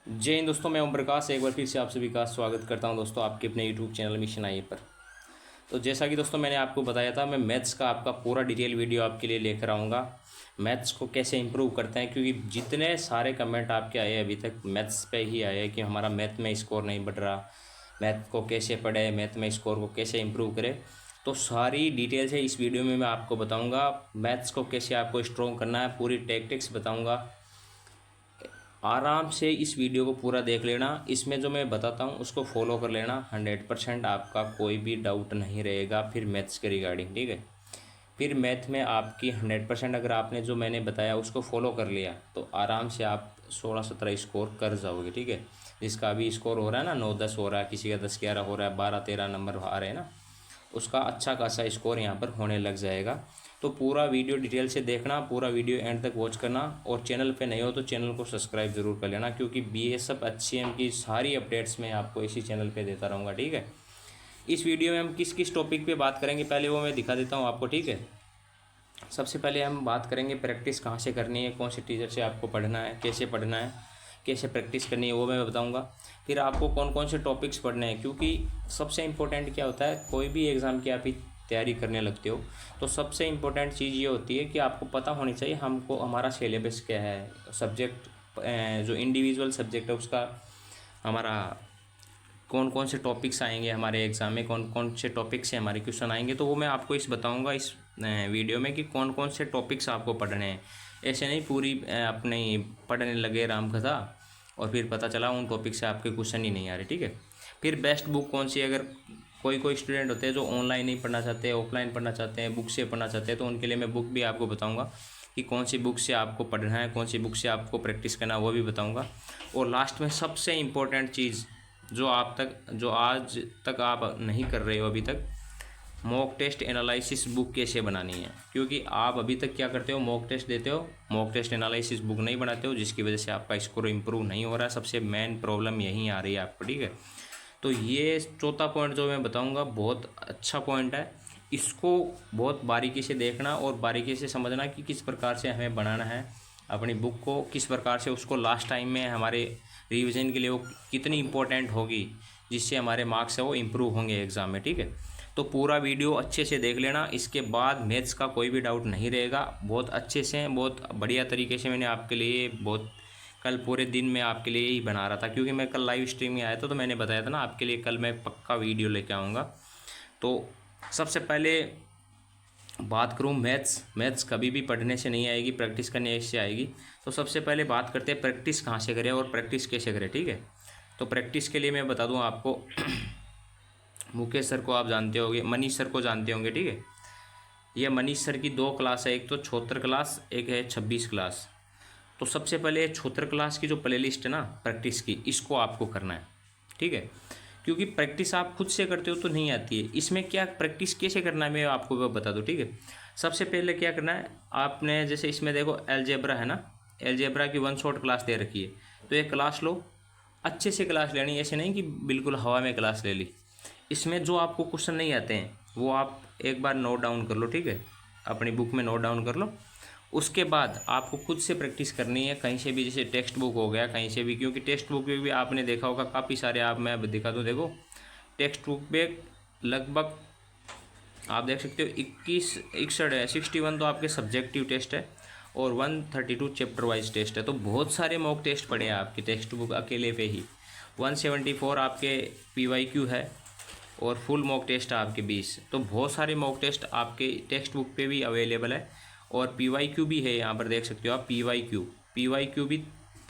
जय हिंद दोस्तों, मैं ओम प्रकाश एक बार फिर से आप सभी का स्वागत करता हूं दोस्तों आपके अपने यूट्यूब चैनल मिशन आई पर। तो जैसा कि दोस्तों मैंने आपको बताया था, मैं मैथ्स का आपका पूरा डिटेल वीडियो आपके लिए लेकर आऊँगा। मैथ्स को कैसे इंप्रूव करते हैं, क्योंकि जितने सारे कमेंट आपके आए अभी तक मैथ्स पे ही आए हैं कि हमारा मैथ में स्कोर नहीं बढ़ रहा, मैथ को कैसे पढ़े, मैथ में स्कोर को कैसे इंप्रूव करें। तो सारी डिटेल्स है इस वीडियो में मैं आपको बताऊँगा। मैथ्स को कैसे आपको स्ट्रॉन्ग करना है, पूरी टैक्टिक्स बताऊँगा। आराम से इस वीडियो को पूरा देख लेना। इसमें जो मैं बताता हूँ उसको फॉलो कर लेना। 100% आपका कोई भी डाउट नहीं रहेगा फिर मैथ्स के रिगार्डिंग, ठीक है। फिर मैथ में आपकी 100% अगर आपने जो मैंने बताया उसको फॉलो कर लिया तो आराम से आप 16-17 स्कोर कर जाओगे, ठीक है। जिसका अभी स्कोर हो रहा है ना 9-10 हो रहा है, किसी का 10-11 हो रहा है, 12-13 नंबर आ रहे हैं ना, उसका अच्छा खासा स्कोर यहाँ पर होने लग जाएगा। तो पूरा वीडियो डिटेल से देखना, पूरा वीडियो एंड तक वॉच करना। और चैनल पे नहीं हो तो चैनल को सब्सक्राइब जरूर कर लेना, क्योंकि बीएसएफ HCM की सारी अपडेट्स मैं आपको इसी चैनल पे देता रहूँगा, ठीक है। इस वीडियो में हम किस किस टॉपिक पे बात करेंगे पहले वो मैं दिखा देता हूँ आपको, ठीक है। सबसे पहले हम बात करेंगे प्रैक्टिस कहाँ से करनी है, कौन से टीचर से आपको पढ़ना है, कैसे प्रैक्टिस करनी है वो मैं बताऊंगा। फिर आपको कौन कौन से टॉपिक्स पढ़ने हैं, क्योंकि सबसे इम्पोर्टेंट क्या होता है, कोई भी एग्ज़ाम की आप ही तैयारी करने लगते हो तो सबसे इम्पोर्टेंट चीज़ ये होती है कि आपको पता होनी चाहिए हमको हमारा सिलेबस क्या है, सब्जेक्ट जो इंडिविजुअल सब्जेक्ट है उसका हमारा कौन कौन से टॉपिक्स आएंगे हमारे एग्ज़ाम में, कौन कौन से टॉपिक से हमारे क्वेश्चन आएंगे। तो वो मैं आपको बताऊंगा इस वीडियो में कि कौन कौन से टॉपिक्स आपको पढ़ने हैं। ऐसे नहीं पूरी अपने पढ़ने लगे राम कथा और फिर पता चला उन टॉपिक से आपके क्वेश्चन ही नहीं आ रहे, ठीक है। फिर बेस्ट बुक कौन सी, अगर कोई स्टूडेंट होते हैं जो ऑनलाइन नहीं पढ़ना चाहते, ऑफलाइन पढ़ना चाहते हैं, बुक से पढ़ना चाहते हैं, तो उनके लिए मैं बुक भी आपको बताऊँगा कि कौन सी बुक से आपको पढ़ना है, कौन सी बुक से आपको प्रैक्टिस करना है वो भी बताऊँगा। और लास्ट में सबसे इम्पोर्टेंट चीज़ जो आज तक आप नहीं कर रहे हो अभी तक, मॉक टेस्ट एनालिसिस बुक कैसे बनानी है। क्योंकि आप अभी तक क्या करते हो, मॉक टेस्ट देते हो, मॉक टेस्ट एनालिसिस बुक नहीं बनाते हो, जिसकी वजह से आपका स्कोर इंप्रूव नहीं हो रहा है। सबसे मेन प्रॉब्लम यहीं आ रही है आपको, ठीक है। तो ये चौथा पॉइंट जो मैं बताऊंगा बहुत अच्छा पॉइंट है, इसको बहुत बारीकी से देखना और बारीकी से समझना कि किस प्रकार से हमें बनाना है अपनी बुक को, किस प्रकार से उसको लास्ट टाइम में हमारे रिवीजन के लिए वो कितनी इंपॉर्टेंट होगी, जिससे हमारे मार्क्स है वो इम्प्रूव होंगे एग्ज़ाम में, ठीक है। तो पूरा वीडियो अच्छे से देख लेना, इसके बाद मैथ्स का कोई भी डाउट नहीं रहेगा। बहुत अच्छे से, बहुत बढ़िया तरीके से मैंने आपके लिए बहुत कल पूरे दिन में आपके लिए ही बना रहा था, क्योंकि मैं कल लाइव स्ट्रीम में आया था तो मैंने बताया था ना आपके लिए कल मैं पक्का वीडियो लेके आऊँगा। तो सबसे पहले बात करूँ मैथ्स कभी भी पढ़ने से नहीं आएगी, प्रैक्टिस करने से आएगी। तो सबसे पहले बात करते हैं प्रैक्टिस कहाँ से करें और प्रैक्टिस कैसे करें, ठीक है। तो प्रैक्टिस के लिए मैं बता दूँ आपको मुकेश सर को आप जानते होंगे, मनीष सर को जानते होंगे, ठीक है। ये मनीष सर की 2 क्लास है, एक तो 76 क्लास, एक है 26 क्लास। तो सबसे पहले 76 क्लास की जो प्लेलिस्ट है ना प्रैक्टिस की, इसको आपको करना है, ठीक है। क्योंकि प्रैक्टिस आप खुद से करते हो तो नहीं आती है। इसमें क्या प्रैक्टिस कैसे करना है मैं आपको वो बता दूँ, ठीक है। सबसे पहले क्या करना है आपने, जैसे इसमें देखो एलजेब्रा है ना, एलजेब्रा की 1 शॉट क्लास दे रखी है, तो एक क्लास लो, अच्छे से क्लास लेनी, ऐसे नहीं कि बिल्कुल हवा में क्लास ले ली। इसमें जो आपको क्वेश्चन नहीं आते हैं वो आप एक बार नोट डाउन कर लो, ठीक है, अपनी बुक में नोट डाउन कर लो। उसके बाद आपको खुद से प्रैक्टिस करनी है, कहीं से भी, जैसे टेक्स्ट बुक हो गया कहीं से भी, क्योंकि टेक्स्ट बुक में भी आपने देखा होगा काफ़ी सारे, आप मैं दिखा दूँ, देखो टेक्स्ट बुक पे लगभग आप देख सकते हो 21 61 है, 61 तो आपके सब्जेक्टिव टेस्ट है और 132 चैप्टर वाइज टेस्ट है। तो बहुत सारे मॉक टेस्ट पड़े हैं आपकी टेक्स्ट बुक अकेले पे ही। 174 आपके PYQ है और फुल मॉक टेस्ट है आपके 20। तो बहुत सारे मॉक टेस्ट आपके टेक्स्ट बुक पे भी अवेलेबल है और PYQ भी है, यहाँ पर देख सकते हो आप PYQ भी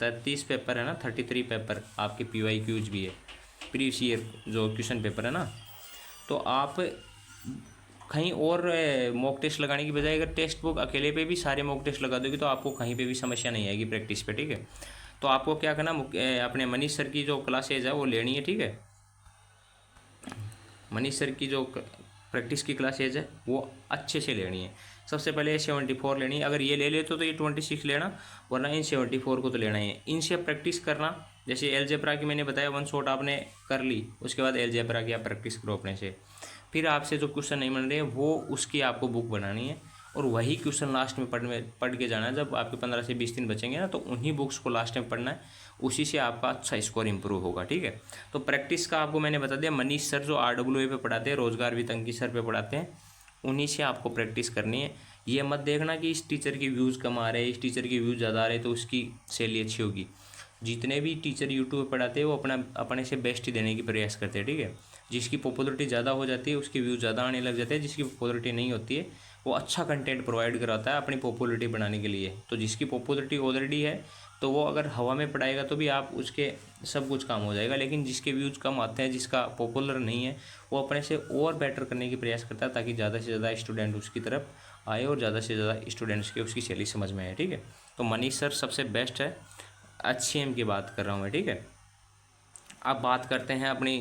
33 पेपर है ना, 33 पेपर आपके PYQs भी है, प्रीवियस ईयर जो क्वेश्चन पेपर है ना। तो आप कहीं और मॉक टेस्ट लगाने की बजाय अगर टेक्स्ट बुक अकेले पे भी सारे मॉक टेस्ट लगा दोगे तो आपको कहीं पे भी समस्या नहीं आएगी प्रैक्टिस पे, ठीक है। तो आपको क्या करना, अपने मनीष सर की जो क्लासेज है वो लेनी है, ठीक है। मनीष सर की जो प्रैक्टिस की क्लासेज है वो अच्छे से लेनी है। सबसे पहले 74 लेनी है, अगर ये ले लेते तो ये 26 लेना, वरना इन 74 को तो लेना ही है। इनसे प्रैक्टिस करना, जैसे एलजेब्रा की मैंने बताया 1 शॉट आपने कर ली, उसके बाद एलजेब्रा की आप प्रैक्टिस करो अपने से। फिर आपसे जो क्वेश्चन नहीं बन रहे वो उसकी आपको बुक बनानी है और वही क्वेश्चन लास्ट में पढ़ के जाना है। जब आपके 15 से 20 दिन बचेंगे ना तो उन्हीं बुक्स को लास्ट में पढ़ना है उसी से आपका अच्छा स्कोर इंप्रूव होगा, ठीक है। तो प्रैक्टिस का आपको मैंने बता दिया, मनीष सर जो RWA पे पढ़ाते हैं, रोजगार वित्त अंकी सर पे पढ़ाते हैं, उन्हीं से आपको प्रैक्टिस करनी है। ये मत देखना कि इस टीचर के व्यूज़ कम आ रहे हैं, इस टीचर के व्यूज़ ज़्यादा आ रहे हैं तो उसकी सैलरी अच्छी होगी। जितने भी टीचर यूट्यूब पे पढ़ाते हैं वो अपने से बेस्ट ही देने की प्रयास करते हैं, ठीक है। जिसकी पॉपुलरिटी ज़्यादा हो जाती है उसके व्यूज़ ज़्यादा आने लग जाते हैं, जिसकी पॉपुलरिटी नहीं होती है वो अच्छा कंटेंट प्रोवाइड कराता है अपनी पॉपुलरिटी बढ़ाने के लिए। तो जिसकी पॉपुलरिटी ऑलरेडी है तो वो अगर हवा में पढ़ाएगा तो भी आप उसके सब कुछ काम हो जाएगा, लेकिन जिसके व्यूज़ कम आते हैं, जिसका पॉपुलर नहीं है, वो अपने से और बेटर करने की प्रयास करता है ताकि ज़्यादा से ज़्यादा स्टूडेंट उसकी तरफ आए और ज़्यादा से ज़्यादा स्टूडेंट्स के उसकी शैली समझ में आए, ठीक है। तो मनीष सर सबसे बेस्ट है, HCM की बात कर रहा हूँ मैं, ठीक है। अब बात करते हैं अपनी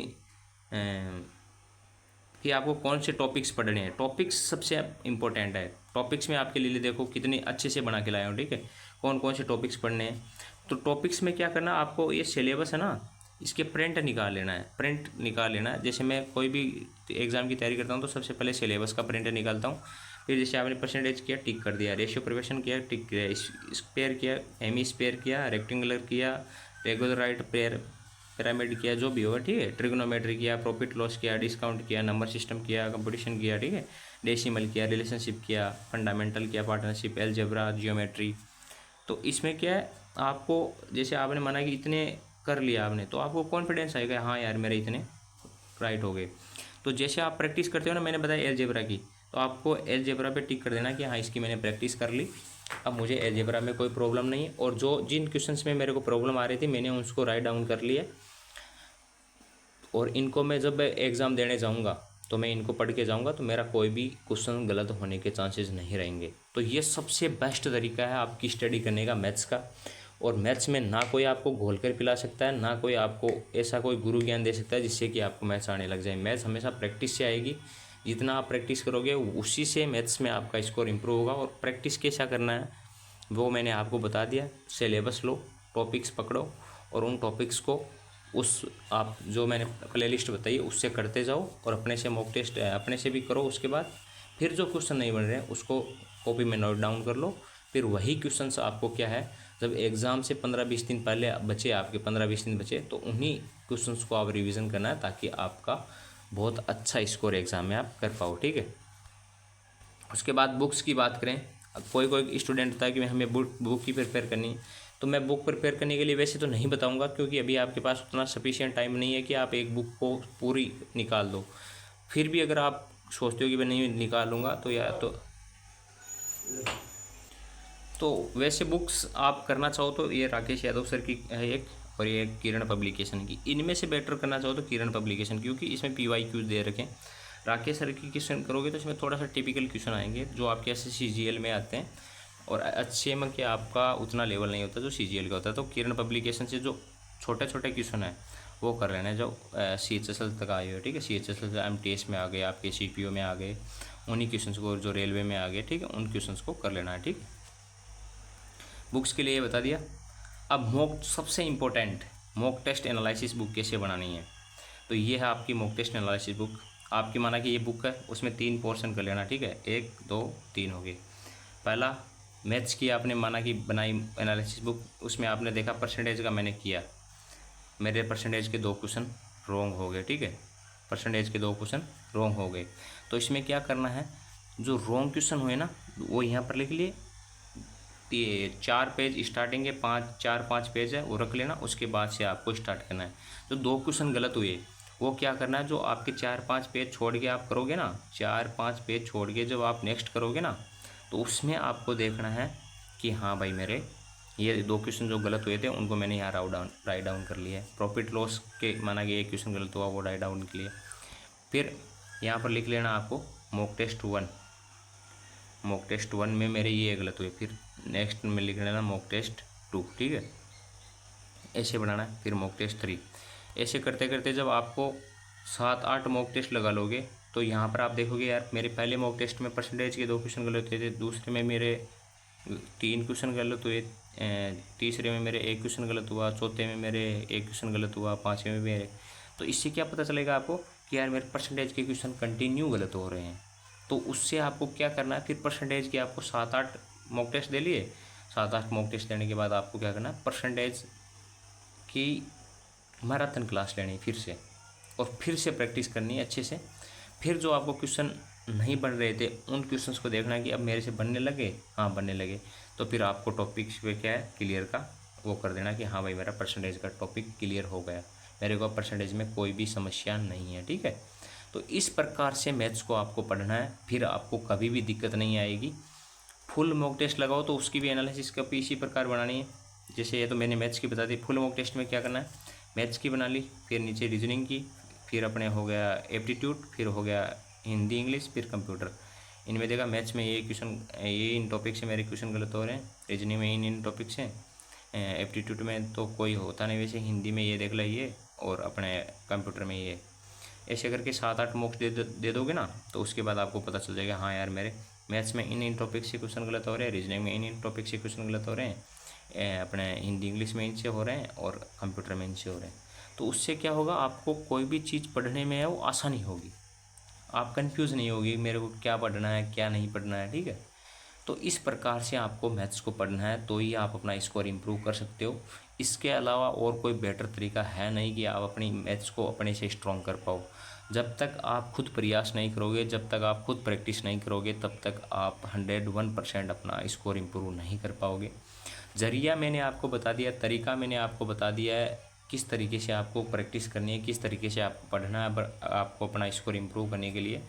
कि आपको कौन से टॉपिक्स पढ़ने हैं। टॉपिक्स सबसे इम्पोर्टेंट है। टॉपिक्स में आपके लिए देखो कितने अच्छे से बना के लाया हूँ, ठीक है। कौन कौन से टॉपिक्स पढ़ने हैं, तो टॉपिक्स में क्या करना, आपको ये सिलेबस है ना, इसके प्रिंट निकाल लेना है, प्रिंट निकाल लेना है। जैसे मैं कोई भी एग्ज़ाम की तैयारी करता हूँ तो सबसे पहले सिलेबस का प्रिंट निकालता हूँ। फिर जैसे आपने परसेंटेज किया, टिक कर दिया, रेशियो प्रिपरेशन किया, टिक किया, स्क्वायर किया, हेमी स्क्वायर किया, रेक्टेंगुलर किया, रेगुलर राइट पेयर पिरामिड किया, जो भी होगा, ठीक है। ट्रिग्नोमेट्री किया, प्रॉफिट लॉस किया, डिस्काउंट किया, नंबर सिस्टम किया, कंपटीशन किया, ठीक है। डेसिमल किया, रिलेशनशिप किया, फंडामेंटल किया, पार्टनरशिप, एलजेब्रा, जियोमेट्री। तो इसमें क्या है, आपको जैसे आपने माना कि इतने कर लिया आपने तो आपको कॉन्फिडेंस आएगा, हाँ यार मेरे इतने राइट हो गए। तो जैसे आप प्रैक्टिस करते हो ना, मैंने बताया एलजेब्रा की, तो आपको एलजेब्रा पे टिक कर देना कि हाँ इसकी मैंने प्रैक्टिस कर ली, अब मुझे एलजेब्रा में कोई प्रॉब्लम नहीं है। और जो जिन क्वेश्चंस में मेरे को प्रॉब्लम आ रही थी मैंने उसको राइट डाउन कर लिया, और इनको मैं जब एग्ज़ाम देने जाऊंगा तो मैं इनको पढ़ के जाऊंगा तो मेरा कोई भी क्वेश्चन गलत होने के चांसेस नहीं रहेंगे। तो ये सबसे बेस्ट तरीका है आपकी स्टडी करने का मैथ्स का। और मैथ्स में ना कोई आपको घोल कर पिला सकता है, ना कोई आपको ऐसा कोई गुरु ज्ञान दे सकता है जिससे कि आपको मैथ्स आने लग जाए। मैथ्स हमेशा प्रैक्टिस से आएगी, जितना आप प्रैक्टिस करोगे उसी से मैथ्स में आपका स्कोर इंप्रूव होगा। और प्रैक्टिस कैसा करना है वो मैंने आपको बता दिया। सिलेबस लो, टॉपिक्स पकड़ो और उन टॉपिक्स को उस आप जो मैंने प्लेलिस्ट बताई उससे करते जाओ, और अपने से मॉक टेस्ट अपने से भी करो। उसके बाद फिर जो क्वेश्चन नहीं बन रहे हैं उसको कॉपी में नोट डाउन कर लो। फिर वही क्वेश्चंस आपको क्या है, जब एग्ज़ाम से 15-20 दिन पहले बचे, आपके 15-20 दिन बचे, तो उन्हीं क्वेश्चंस को आप रिवीजन करना है ताकि आपका बहुत अच्छा स्कोर एग्ज़ाम में आप कर पाओ, ठीक है। उसके बाद बुक्स की बात करें, कोई कोई स्टूडेंट होता है कि हमें बुक ही प्रिपेयर करनी, तो मैं बुक प्रिपेयर करने के लिए वैसे तो नहीं बताऊंगा क्योंकि अभी आपके पास उतना सफिशिएंट टाइम नहीं है कि आप एक बुक को पूरी निकाल दो। फिर भी अगर आप सोचते हो कि मैं नहीं निकालूंगा तो या तो वैसे बुक्स आप करना चाहो तो ये राकेश यादव सर की है एक, और ये किरण पब्लिकेशन की। इनमें से बेटर करना चाहो तो किरण पब्लिकेशन, क्योंकि इसमें PYQ दे रखे हैं। राकेश सर की क्वेश्चन करोगे तो इसमें थोड़ा सा टिपिकल क्वेश्चन आएंगे जो आपके ऐसे CGL में आते हैं, और अच्छे में कि आपका उतना लेवल नहीं होता जो CGL का होता है। तो किरण पब्लिकेशन से जो छोटे छोटे क्वेश्चन है वो कर लेना है जो CHSL तक आए हो, ठीक है। CHSL से MTS में आ गए, आपके CPO में आ गए, उन्हीं क्वेश्चन को जो रेलवे में आ गए, ठीक है, उन क्वेश्चन को कर लेना है, ठीक है। बुक्स के लिए ये बता दिया। अब मॉक सबसे important mock test analysis book कैसे बनानी है, तो ये है आपकी मॉक टेस्ट एनालिसिस बुक। आपकी माना कि ये बुक है, उसमें 3 पोर्शन कर लेना, ठीक है, 1 2 3 हो गए। पहला मैथ्स की आपने माना कि बनाई एनालिसिस बुक, उसमें आपने देखा परसेंटेज का मैंने किया, मेरे परसेंटेज के 2 क्वेश्चन रॉन्ग हो गए, ठीक है, परसेंटेज के 2 क्वेश्चन रॉन्ग हो गए। तो इसमें क्या करना है, जो रॉन्ग क्वेश्चन हुए ना वो यहाँ पर लिख लिए, ये 4 पेज स्टार्टिंग के 4-5 पेज है वो रख लेना, उसके बाद से आपको स्टार्ट करना है। जो 2 क्वेश्चन गलत हुए वो क्या करना है, जो आपके 4-5 पेज छोड़ के आप करोगे ना, 4-5 पेज छोड़ के जब आप नेक्स्ट करोगे ना, तो उसमें आपको देखना है कि हाँ भाई मेरे ये 2 क्वेश्चन जो गलत हुए थे उनको मैंने यहाँ राइट डाउन कर लिया है। प्रॉफिट लॉस के माना कि एक क्वेश्चन गलत हुआ वो राइट डाउन कर लिया। फिर यहाँ पर लिख लेना आपको मॉक टेस्ट 1, मॉक टेस्ट 1 में मेरे ये गलत हुए, फिर नेक्स्ट में लिख लेना मॉक टेस्ट 2, ठीक है, ऐसे बनाना है। फिर मॉक टेस्ट 3, ऐसे करते करते जब आपको 7-8 मॉक टेस्ट लगा लोगे तो यहाँ पर आप देखोगे यार मेरे पहले मॉक टेस्ट में परसेंटेज के 2 क्वेश्चन गलत हुए थे, दूसरे में मेरे 3 क्वेश्चन गलत हुए, तीसरे में मेरे 1 क्वेश्चन गलत हुआ, चौथे में मेरे 1 क्वेश्चन गलत हुआ, पाँचवें में मेरे। तो इससे क्या पता चलेगा आपको कि यार मेरे परसेंटेज के क्वेश्चन कंटिन्यू गलत हो रहे हैं। तो उससे आपको क्या करना है, फिर परसेंटेज के आपको 7-8 मॉक टेस्ट दे लिए, 7-8 मॉक टेस्ट देने के बाद आपको क्या करना है, परसेंटेज कि मैराथन क्लास लेनी फिर से, और फिर से प्रैक्टिस करनी है अच्छे से। फिर जो आपको क्वेश्चन नहीं बन रहे थे उन क्वेश्चंस को देखना है कि अब मेरे से बनने लगे, हाँ बनने लगे, तो फिर आपको टॉपिक्स पे क्या है क्लियर का वो कर देना कि हाँ भाई मेरा परसेंटेज का टॉपिक क्लियर हो गया, मेरे को परसेंटेज में कोई भी समस्या नहीं है, ठीक है। तो इस प्रकार से मैथ्स को आपको पढ़ना है, फिर आपको कभी भी दिक्कत नहीं आएगी। फुल मॉक टेस्ट लगाओ तो उसकी भी एनालिसिस का भी इसी प्रकार बनानी है। जैसे ये तो मैंने मैथ्स की बता दी, फुल मॉक टेस्ट में क्या करना है, मैथ्स की बना ली, फिर नीचे रीजनिंग की, फिर अपने हो गया एप्टीट्यूड, फिर हो गया हिंदी इंग्लिश, फिर कंप्यूटर। इनमें देखा मैथ्स में ये क्वेश्चन, ये इन टॉपिक से मेरे क्वेश्चन गलत हो रहे हैं, रीजनिंग में इन टॉपिक से, एप्टीट्यूड में तो कोई होता नहीं वैसे, हिंदी में ये देख लीजिए, और अपने कंप्यूटर में ये। ऐसे करके 7-8 मॉक्स दे दोगे ना, तो उसके बाद आपको पता चल जाएगा हाँ यार मेरे मैथ्स में इन टॉपिक से क्वेश्चन गलत हो रहे हैं, रीजनिंग में इन टॉपिक से क्वेश्चन गलत हो रहे हैं, अपने हिंदी इंग्लिश में इनसे हो रहे हैं, और कंप्यूटर में इनसे हो रहे हैं। तो उससे क्या होगा, आपको कोई भी चीज़ पढ़ने में है वो आसानी होगी, आप कंफ्यूज नहीं होगी मेरे को क्या पढ़ना है क्या नहीं पढ़ना है, ठीक है। तो इस प्रकार से आपको मैथ्स को पढ़ना है, तो ही आप अपना स्कोर इम्प्रूव कर सकते हो। इसके अलावा और कोई बेटर तरीका है नहीं कि आप अपनी मैथ्स को अपने से स्ट्रॉन्ग कर पाओ। जब तक आप खुद प्रयास नहीं करोगे, जब तक आप खुद प्रैक्टिस नहीं करोगे, तब तक आप 101% अपना स्कोर इम्प्रूव नहीं कर पाओगे। ज़रिया मैंने आपको बता दिया, तरीका मैंने आपको बता दिया है, किस तरीके से आपको प्रैक्टिस करनी है, किस तरीके से आपको पढ़ना है आपको अपना स्कोर इम्प्रूव करने के लिए।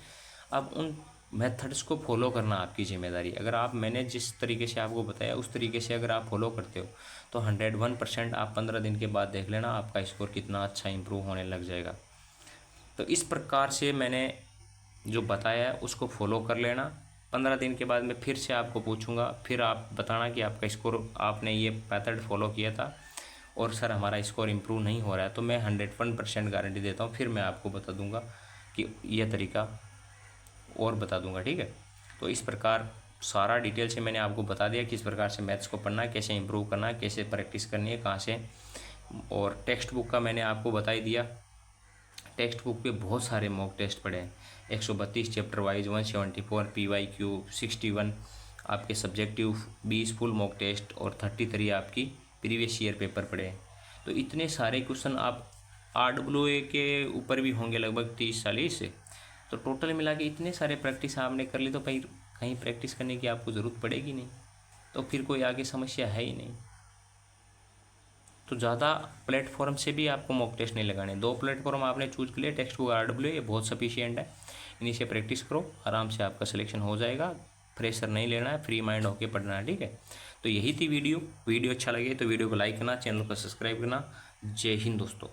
अब उन मेथड्स को फॉलो करना आपकी ज़िम्मेदारी। अगर आप मैंने जिस तरीके से आपको बताया उस तरीके से अगर आप फॉलो करते हो तो 101% आप 15 दिन के बाद देख लेना आपका स्कोर कितना अच्छा इम्प्रूव होने लग जाएगा। तो इस प्रकार से मैंने जो बताया है उसको फॉलो कर लेना। 15 दिन के बाद मैं फिर से आपको पूछूंगा, फिर आप बताना कि आपका स्कोर, आपने ये मेथड फॉलो किया था और सर हमारा स्कोर इम्प्रूव नहीं हो रहा है, तो मैं 101% गारंटी देता हूँ, फिर मैं आपको बता दूंगा कि यह तरीका और बता दूंगा, ठीक है। तो इस प्रकार सारा डिटेल से मैंने आपको बता दिया किस प्रकार से मैथ्स को पढ़ना है, कैसे इंप्रूव करना है, कैसे प्रैक्टिस करनी है, कहाँ से। और टेक्स्ट बुक का मैंने आपको बता ही दिया। टेक्स्ट बुक पे बहुत सारे मॉक टेस्ट पड़े हैं, 132 चैप्टर वाइज, 174 PYQ, 61 आपके सब्जेक्टिव, 20 फुल मॉक टेस्ट और 33 आपकी प्रीवियस ईयर पेपर पड़े हैं। तो इतने सारे क्वेश्चन आप RWA के ऊपर भी होंगे लगभग 30-40 से, तो टोटल मिला के इतने सारे प्रैक्टिस आपने कर ली, तो भाई कहीं प्रैक्टिस करने की आपको ज़रूरत पड़ेगी नहीं, तो फिर कोई आगे समस्या है ही नहीं। तो ज़्यादा प्लेटफॉर्म से भी आपको मॉक टेस्ट नहीं लगाने, 2 प्लेटफॉर्म आपने चूज कर लिए, टेक्स्ट बुक RWA, ये बहुत सफिशिएंट है। इन्हीं से प्रैक्टिस करो, आराम से आपका सिलेक्शन हो जाएगा। प्रेशर नहीं लेना है, फ्री माइंड होकर पढ़ना है, ठीक है। तो यही थी वीडियो अच्छा लगे तो वीडियो को लाइक करना, चैनल को सब्सक्राइब करना। जय हिंद दोस्तों।